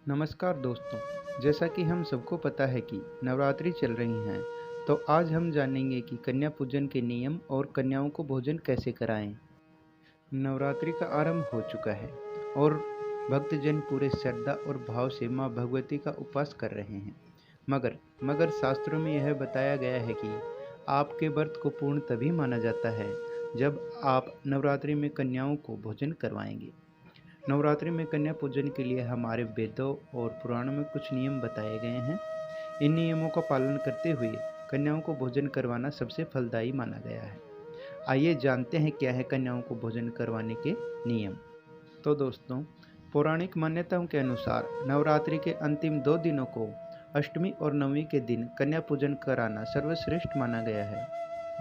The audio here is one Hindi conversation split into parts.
नमस्कार दोस्तों। जैसा कि हम सबको पता है कि नवरात्रि चल रही हैं, तो आज हम जानेंगे कि कन्या पूजन के नियम और कन्याओं को भोजन कैसे कराएं। नवरात्रि का आरंभ हो चुका है और भक्तजन पूरे श्रद्धा और भाव से मां भगवती का उपवास कर रहे हैं। मगर शास्त्रों में यह बताया गया है कि आपके व्रत को पूर्ण तभी माना जाता है जब आप नवरात्रि में कन्याओं को भोजन करवाएंगे। नवरात्रि में कन्या पूजन के लिए हमारे वेदों और पुराणों में कुछ नियम बताए गए हैं। इन नियमों का पालन करते हुए कन्याओं को भोजन करवाना सबसे फलदायी माना गया है। आइए जानते हैं क्या है कन्याओं को भोजन करवाने के नियम। तो दोस्तों, पौराणिक मान्यताओं के अनुसार नवरात्रि के अंतिम 2 दिनों को अष्टमी और नवमी के दिन कन्या पूजन कराना सर्वश्रेष्ठ माना गया है।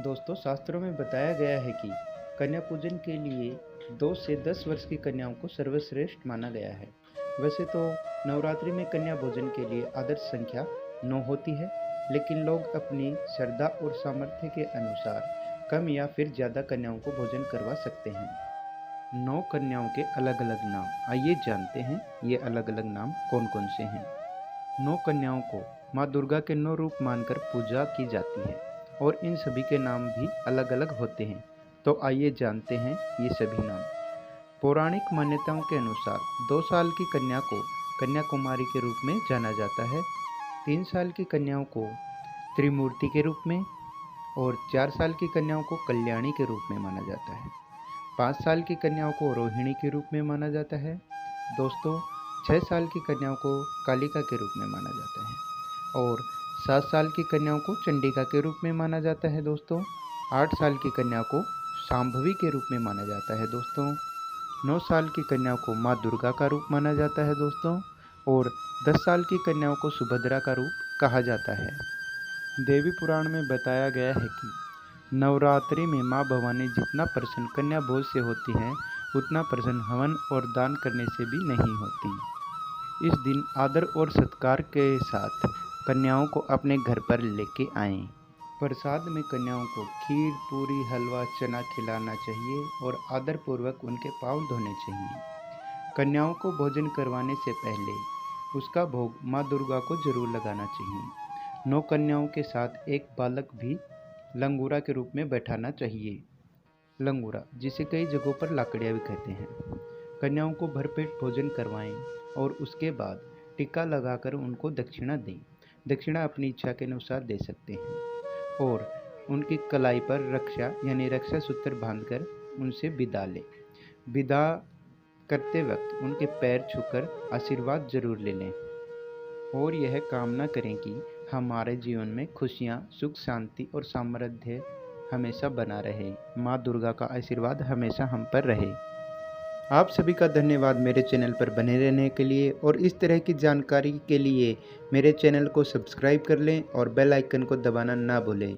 दोस्तों, शास्त्रों में बताया गया है कि कन्या पूजन के लिए 2 से 10 वर्ष की कन्याओं को सर्वश्रेष्ठ माना गया है। वैसे तो नवरात्रि में कन्या भोजन के लिए आदर्श संख्या 9 होती है, लेकिन लोग अपनी श्रद्धा और सामर्थ्य के अनुसार कम या फिर ज़्यादा कन्याओं को भोजन करवा सकते हैं। 9 कन्याओं के अलग अलग नाम आइए जानते हैं। ये अलग अलग नाम कौन कौन से हैं। 9 कन्याओं को माँ दुर्गा के 9 रूप मानकर पूजा की जाती है और इन सभी के नाम भी अलग अलग होते हैं। तो आइए जानते हैं ये सभी नाम। पौराणिक मान्यताओं के अनुसार 2 साल की कन्या को कन्या कुमारी के रूप में जाना जाता है, 3 साल की कन्याओं को त्रिमूर्ति के रूप में और 4 साल की कन्याओं को कल्याणी के रूप में माना जाता है। 5 साल की कन्याओं को रोहिणी के रूप में माना जाता है। दोस्तों, 6 साल की कन्याओं को कालिका के रूप में माना जाता है और 7 साल की कन्याओं को चंडिका के रूप में माना जाता है। दोस्तों, 8 साल की कन्या को शांभवी के रूप में माना जाता है। दोस्तों, 9 साल की कन्याओं को माँ दुर्गा का रूप माना जाता है। दोस्तों, और 10 साल की कन्याओं को सुभद्रा का रूप कहा जाता है। देवी पुराण में बताया गया है कि नवरात्रि में माँ भवानी जितना प्रसन्न कन्या भोज से होती हैं, उतना प्रसन्न हवन और दान करने से भी नहीं होती। इस दिन आदर और सत्कार के साथ कन्याओं को अपने घर पर लेके आएं। प्रसाद में कन्याओं को खीर, पूरी, हलवा, चना खिलाना चाहिए और आदरपूर्वक उनके पाँव धोने चाहिए। कन्याओं को भोजन करवाने से पहले उसका भोग माँ दुर्गा को जरूर लगाना चाहिए। 9 कन्याओं के साथ एक बालक भी लंगूरा के रूप में बैठाना चाहिए। लंगूरा, जिसे कई जगहों पर लाकड़िया भी कहते हैं। कन्याओं को भरपेट भोजन करवाएं और उसके बाद टीका लगाकर उनको दक्षिणा दें। दक्षिणा अपनी इच्छा के अनुसार दे सकते हैं और उनकी कलाई पर रक्षा यानी रक्षा सूत्र बांधकर उनसे विदा लें। विदा करते वक्त उनके पैर छूकर आशीर्वाद जरूर ले लें और यह कामना करें कि हमारे जीवन में खुशियाँ, सुख, शांति और सामर्थ्य हमेशा बना रहे। माँ दुर्गा का आशीर्वाद हमेशा हम पर रहे। आप सभी का धन्यवाद मेरे चैनल पर बने रहने के लिए, और इस तरह की जानकारी के लिए मेरे चैनल को सब्सक्राइब कर लें और बेल आइकन को दबाना ना भूलें।